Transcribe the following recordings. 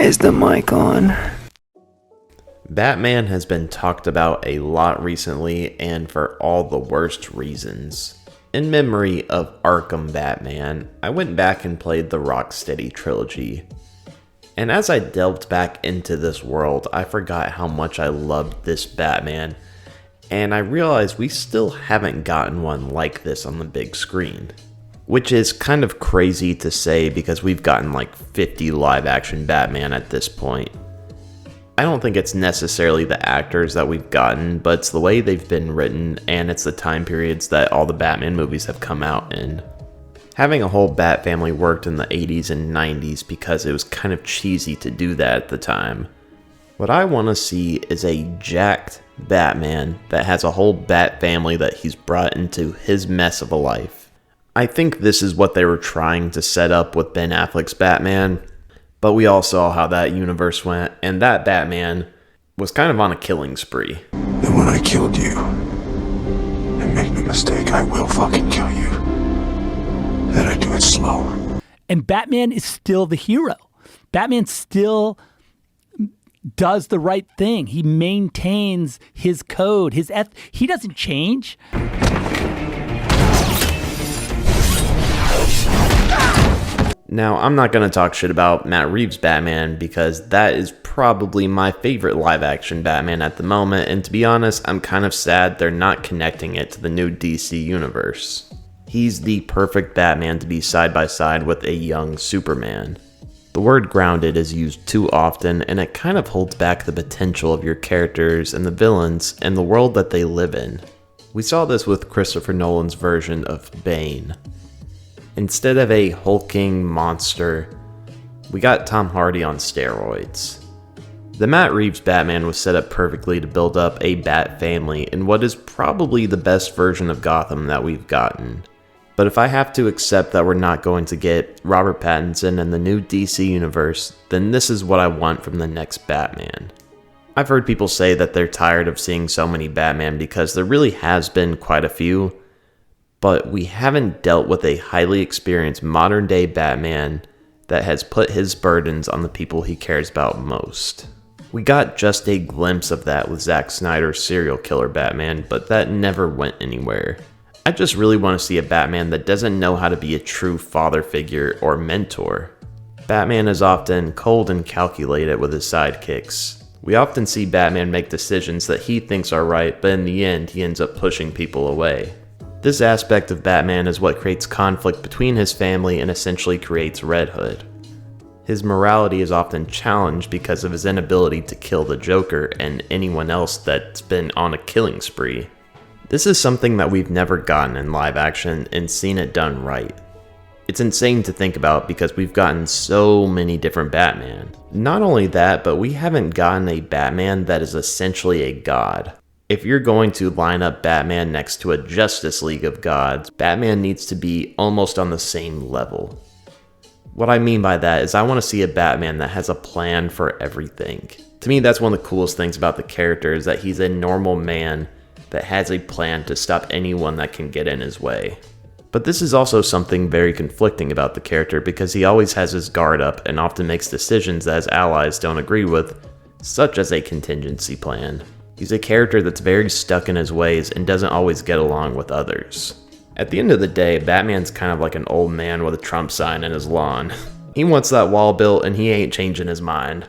Is the mic on? Batman has been talked about a lot recently, and for all the worst reasons. In memory of Arkham Batman, I went back and played the Rocksteady trilogy. And as I delved back into this world, I forgot how much I loved this Batman, and I realized we still haven't gotten one like this on the big screen. Which is kind of crazy to say because we've gotten like 50 live-action Batman at this point. I don't think it's necessarily the actors that we've gotten, but it's the way they've been written, and it's the time periods that all the Batman movies have come out in. Having a whole Bat family worked in the 80s and 90s because it was kind of cheesy to do that at the time. What I want to see is a jacked Batman that has a whole Bat family that he's brought into his mess of a life. I think this is what they were trying to set up with Ben Affleck's Batman, but we all saw how that universe went, and that Batman was kind of on a killing spree. And when I killed you, and make no mistake, I will fucking kill you. Then I do it slow. And Batman is still the hero. Batman still does the right thing. He maintains his code, he doesn't change. Now, I'm not going to talk shit about Matt Reeves' Batman because that is probably my favorite live-action Batman at the moment, and to be honest, I'm kind of sad they're not connecting it to the new DC universe. He's the perfect Batman to be side by side with a young Superman. The word grounded is used too often, and it kind of holds back the potential of your characters and the villains and the world that they live in. We saw this with Christopher Nolan's version of Bane. Instead of a hulking monster, we got Tom Hardy on steroids. The Matt Reeves Batman was set up perfectly to build up a Bat family in what is probably the best version of Gotham that we've gotten. But if I have to accept that we're not going to get Robert Pattinson in the new DC universe, then this is what I want from the next Batman. I've heard people say that they're tired of seeing so many Batman because there really has been quite a few, but we haven't dealt with a highly experienced modern day Batman that has put his burdens on the people he cares about most. We got just a glimpse of that with Zack Snyder's serial killer Batman, but that never went anywhere. I just really want to see a Batman that doesn't know how to be a true father figure or mentor. Batman is often cold and calculated with his sidekicks. We often see Batman make decisions that he thinks are right, but in the end he ends up pushing people away. This aspect of Batman is what creates conflict between his family and essentially creates Red Hood. His morality is often challenged because of his inability to kill the Joker and anyone else that's been on a killing spree. This is something that we've never gotten in live action and seen it done right. It's insane to think about because we've gotten so many different Batman. Not only that, but we haven't gotten a Batman that is essentially a god. If you're going to line up Batman next to a Justice League of gods, Batman needs to be almost on the same level. What I mean by that is I want to see a Batman that has a plan for everything. To me, that's one of the coolest things about the character is that he's a normal man that has a plan to stop anyone that can get in his way. But this is also something very conflicting about the character because he always has his guard up and often makes decisions that his allies don't agree with, such as a contingency plan. He's a character that's very stuck in his ways and doesn't always get along with others. At the end of the day, Batman's kind of like an old man with a Trump sign in his lawn. He wants that wall built and he ain't changing his mind.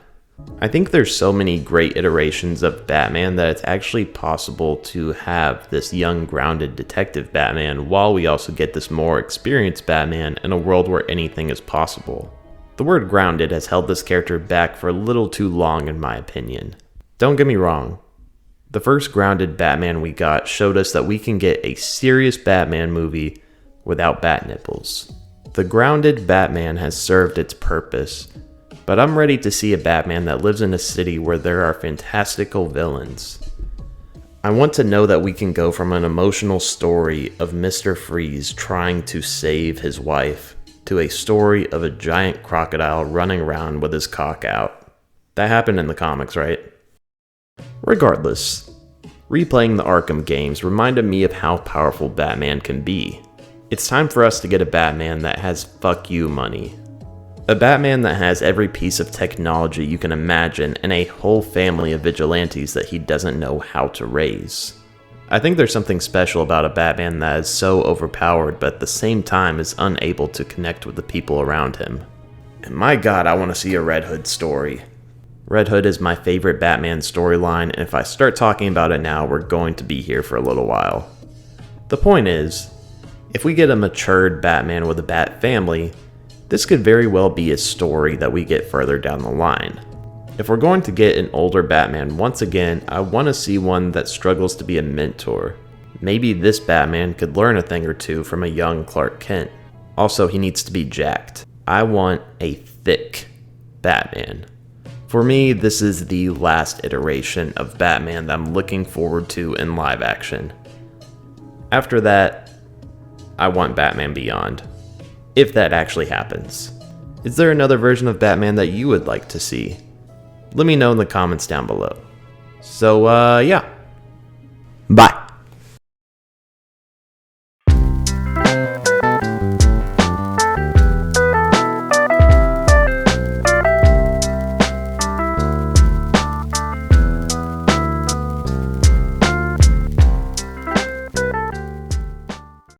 I think there's so many great iterations of Batman that it's actually possible to have this young, grounded detective Batman while we also get this more experienced Batman in a world where anything is possible. The word grounded has held this character back for a little too long in my opinion. Don't get me wrong. The first grounded Batman we got showed us that we can get a serious Batman movie without bat nipples. The grounded Batman has served its purpose, but I'm ready to see a Batman that lives in a city where there are fantastical villains. I want to know that we can go from an emotional story of Mr. Freeze trying to save his wife to a story of a giant crocodile running around with his cock out. That happened in the comics, right? Regardless, replaying the Arkham games reminded me of how powerful Batman can be. It's time for us to get a Batman that has fuck you money. A Batman that has every piece of technology you can imagine and a whole family of vigilantes that he doesn't know how to raise. I think there's something special about a Batman that is so overpowered but at the same time is unable to connect with the people around him. And my god, I want to see a Red Hood story. Red Hood is my favorite Batman storyline, and if I start talking about it now, we're going to be here for a little while. The point is, if we get a matured Batman with a Bat family, this could very well be a story that we get further down the line. If we're going to get an older Batman once again, I want to see one that struggles to be a mentor. Maybe this Batman could learn a thing or two from a young Clark Kent. Also, he needs to be jacked. I want a thick Batman. For me, this is the last iteration of Batman that I'm looking forward to in live action. After that, I want Batman Beyond. If that actually happens. Is there another version of Batman that you would like to see? Let me know in the comments down below. So, yeah. Bye.